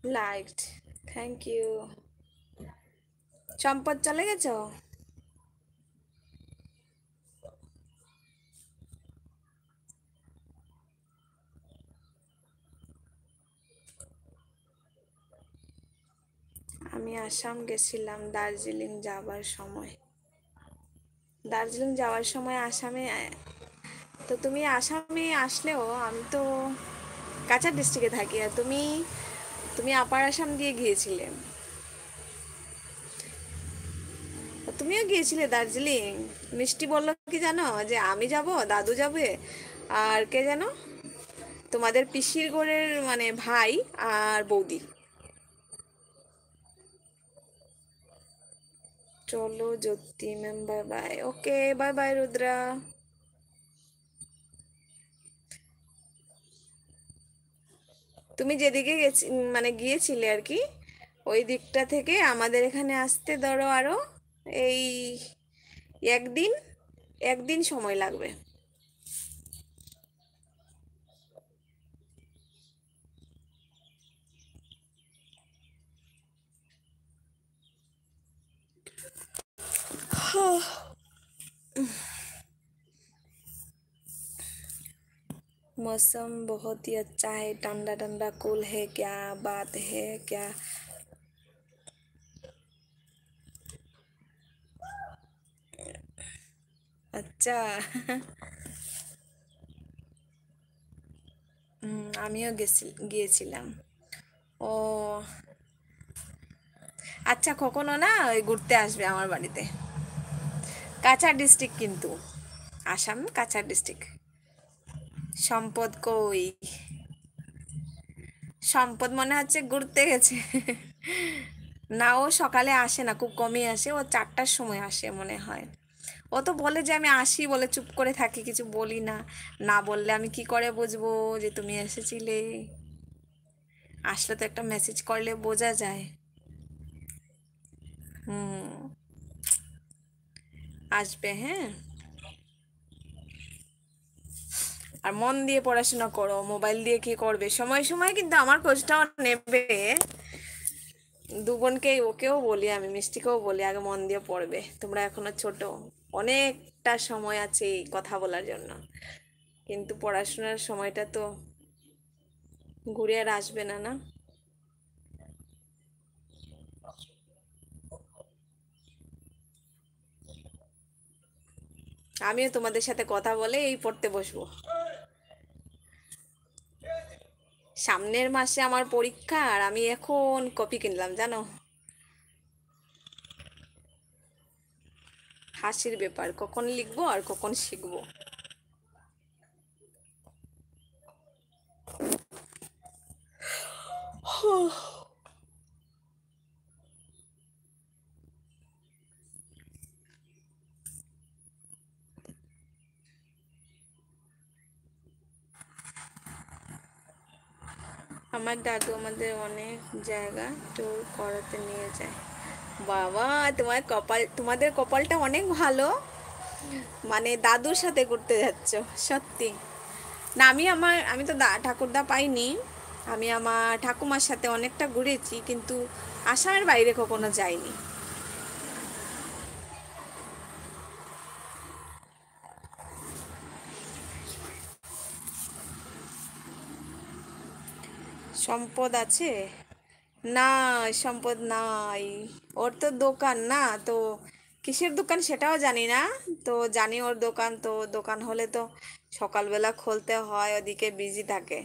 Liked. Thank you. সম্পদ চলে গেছো? আমি আসাম গেছিলাম দার্জিলিং যাবার সময়। দার্জিলিং যাওয়ার সময় আসামে, তো তুমি আসামে আসলেও আমি তো কাছাড় ডিস্ট্রিক্টে থাকি, আর তুমি তুমি আপার আসাম দিয়ে গিয়েছিলে। তুমিও গিয়েছিলে দার্জিলিং। মিষ্টি বললো কি জানো, যে আমি যাব, দাদু যাবে, আর কে জানো, তোমাদের পিসির ঘরের মানে ভাই আর বৌদি। চলো জ্যোতি ম্যাম, বাই বাই। ওকে, বাই বাই রুদ্রা। তুমি যেদিকে গেছি মানে গিয়েছিলে আর কি, ওই দিকটা থেকে আমাদের এখানে আসতে ধরো আরো এই একদিন, একদিন সময় লাগবে। मौसम बहुत ही अच्छा है, ठंडा ठंडा कूल है, क्या बात है क्या। আচ্ছা। আমিও গিয়েছিলাম। ও আচ্ছা, কখনো না ওই ঘুরতে আসবে আমার বাড়িতে। কাছাড় ডিস্ট্রিক্ট কিন্তু, আসাম কাছাড় ডিস্ট্রিক্ট। সম্পদ কই? সম্পদ মনে হচ্ছে ঘুরতে গেছে। না, ও সকালে আসে না, খুব কমই আসে, ও 4টার সময় আসে মনে হয়। ও তো বলে যে আমি আসি বলে চুপ করে থাকি, কিছু বলি না। না বললে আমি কি করে বুঝবো যে তুমি এসেছিলে? আসলে তো একটা মেসেজ করলে বোঝা যায়। হুম। আসবে, হ্যাঁ। আর মন দিয়ে পড়াশোনা করো, মোবাইল দিয়ে কি করবে? সময় সময় কিন্তু আমার খোঁজটাও নেবে। দু বোনকেই, ওকেও বলি, আমি মিষ্টিকেও বলি, আগে মন দিয়ে পড়বে, তোমরা এখনো ছোট, অনেকটা সময় আছে এই কথা বলার জন্য। কিন্তু পড়াশোনার সময়টা তো ঘুরে আর আসবে না, না? আমিও তোমাদের সাথে কথা বলে এই পড়তে বসবো। সামনের মাসে আমার পরীক্ষা, আর আমি এখন কপি কিনলাম জানো। হাসির ব্যাপার, কখন লিখবো আর কখন শিখবো। আমার দাদু আমাদের অনেক জায়গা ট্যুর করাতে নিয়ে যায়। বাবা, তোমাদের কপালটা অনেক ভালো, মানে দাদুর সাথে ঘুরতে যাচ্ছ। সত্যি। না, আমি তো ঠাকুরদা পাইনি। আমি আমার ঠাকুমার সাথে অনেকটা ঘুরেছি, কিন্তু আসামের বাইরে কখনো যাইনি। সম্পদ আছে? না, সম্পদ নাই। ওর তো দোকান না তো, কিসের দোকান সেটাও জানি না। তো জানি ওর দোকান, তো দোকান হলে তো সকালবেলা খুলতে হয়, ওদিকে বিজি থাকে।